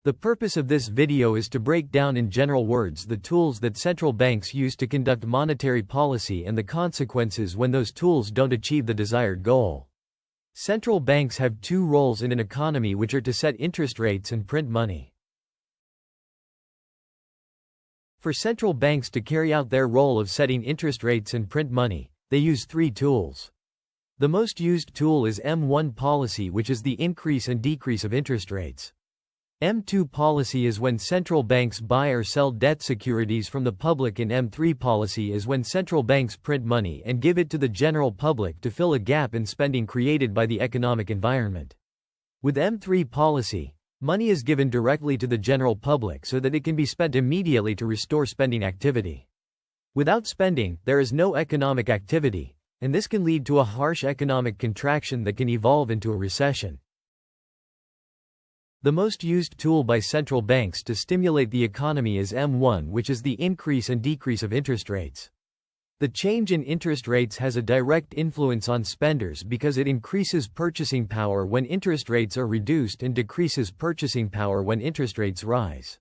The purpose of this video is to break down in general words the tools that central banks use to conduct monetary policy and the consequences when those tools don't achieve the desired goal. Central banks have two roles in an economy, which are to set interest rates and print money. For central banks to carry out their role of setting interest rates and print money, they use three tools. The most used tool is M1 policy, which is the increase and decrease of interest rates. M2 policy is when central banks buy or sell debt securities from the public, and M3 policy is when central banks print money and give it to the general public to fill a gap in spending created by the economic environment. With M3 policy, money is given directly to the general public so that it can be spent immediately to restore spending activity. Without spending, there is no economic activity, and this can lead to a harsh economic contraction that can evolve into a recession. The most used tool by central banks to stimulate the economy is M1, which is the increase and decrease of interest rates. The change in interest rates has a direct influence on spenders because it increases purchasing power when interest rates are reduced and decreases purchasing power when interest rates rise.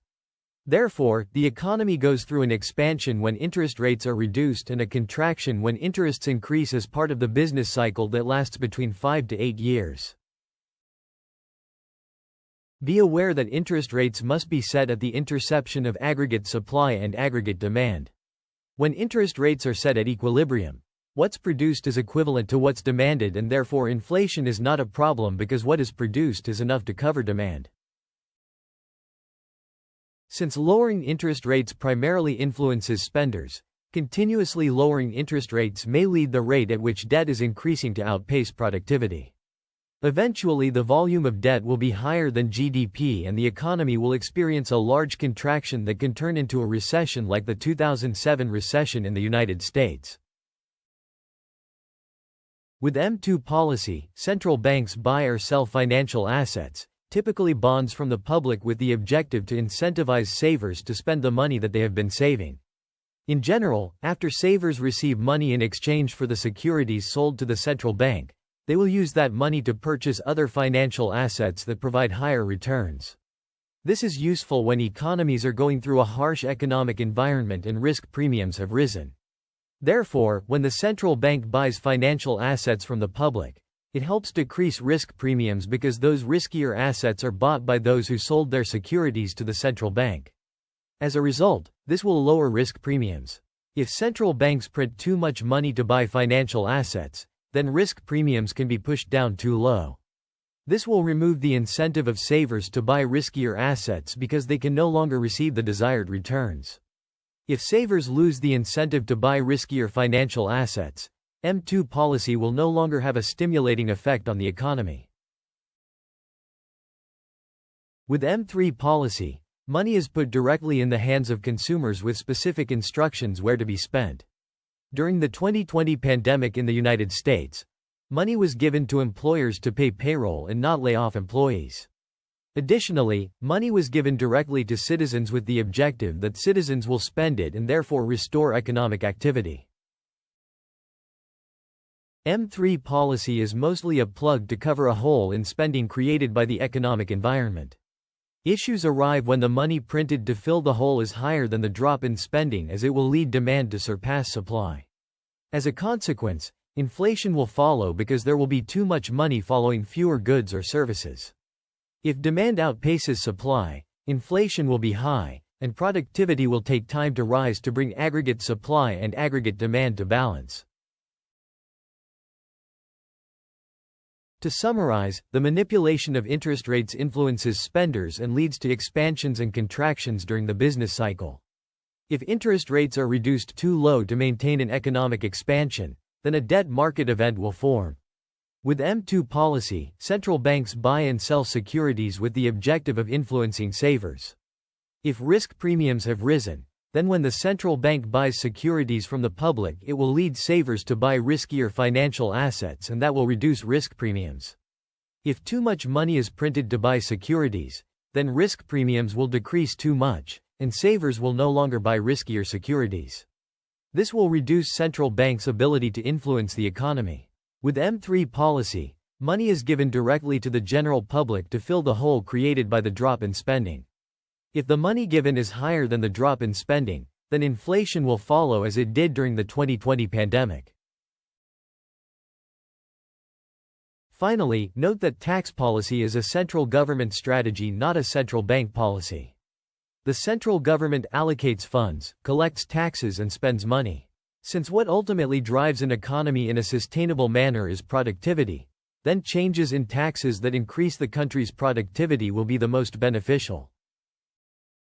Therefore, the economy goes through an expansion when interest rates are reduced and a contraction when interests increase as part of the business cycle that lasts between 5 to 8 years. Be aware that interest rates must be set at the intersection of aggregate supply and aggregate demand. When interest rates are set at equilibrium, what's produced is equivalent to what's demanded, and therefore inflation is not a problem because what is produced is enough to cover demand. Since lowering interest rates primarily influences spenders, continuously lowering interest rates may lead the rate at which debt is increasing to outpace productivity. Eventually, the volume of debt will be higher than GDP and the economy will experience a large contraction that can turn into a recession like the 2007 recession in the United States. With M2 policy, central banks buy or sell financial assets, typically bonds from the public, with the objective to incentivize savers to spend the money that they have been saving. In general, after savers receive money in exchange for the securities sold to the central bank, they will use that money to purchase other financial assets that provide higher returns. This is useful when economies are going through a harsh economic environment and risk premiums have risen. Therefore, when the central bank buys financial assets from the public, it helps decrease risk premiums because those riskier assets are bought by those who sold their securities to the central bank. As a result, this will lower risk premiums. If central banks print too much money to buy financial assets, then risk premiums can be pushed down too low. This will remove the incentive of savers to buy riskier assets because they can no longer receive the desired returns. If savers lose the incentive to buy riskier financial assets, M2 policy will no longer have a stimulating effect on the economy. With M3 policy, money is put directly in the hands of consumers with specific instructions where to be spent. During the 2020 pandemic in the United States, money was given to employers to pay payroll and not lay off employees. Additionally, money was given directly to citizens with the objective that citizens will spend it and therefore restore economic activity. M3 policy is mostly a plug to cover a hole in spending created by the economic environment. Issues arrive when the money printed to fill the hole is higher than the drop in spending, as it will lead demand to surpass supply. As a consequence, inflation will follow because there will be too much money following fewer goods or services. If demand outpaces supply, inflation will be high, and productivity will take time to rise to bring aggregate supply and aggregate demand to balance. To summarize, the manipulation of interest rates influences spenders and leads to expansions and contractions during the business cycle. If interest rates are reduced too low to maintain an economic expansion, then a debt market event will form. With M2 policy, central banks buy and sell securities with the objective of influencing savers. If risk premiums have risen, then when the central bank buys securities from the public, it will lead savers to buy riskier financial assets, and that will reduce risk premiums. If too much money is printed to buy securities, then risk premiums will decrease too much, and savers will no longer buy riskier securities. This will reduce central banks' ability to influence the economy. With M3 policy, money is given directly to the general public to fill the hole created by the drop in spending. If the money given is higher than the drop in spending, then inflation will follow as it did during the 2020 pandemic. Finally, note that tax policy is a central government strategy, not a central bank policy. The central government allocates funds, collects taxes and spends money. Since what ultimately drives an economy in a sustainable manner is productivity, then changes in taxes that increase the country's productivity will be the most beneficial.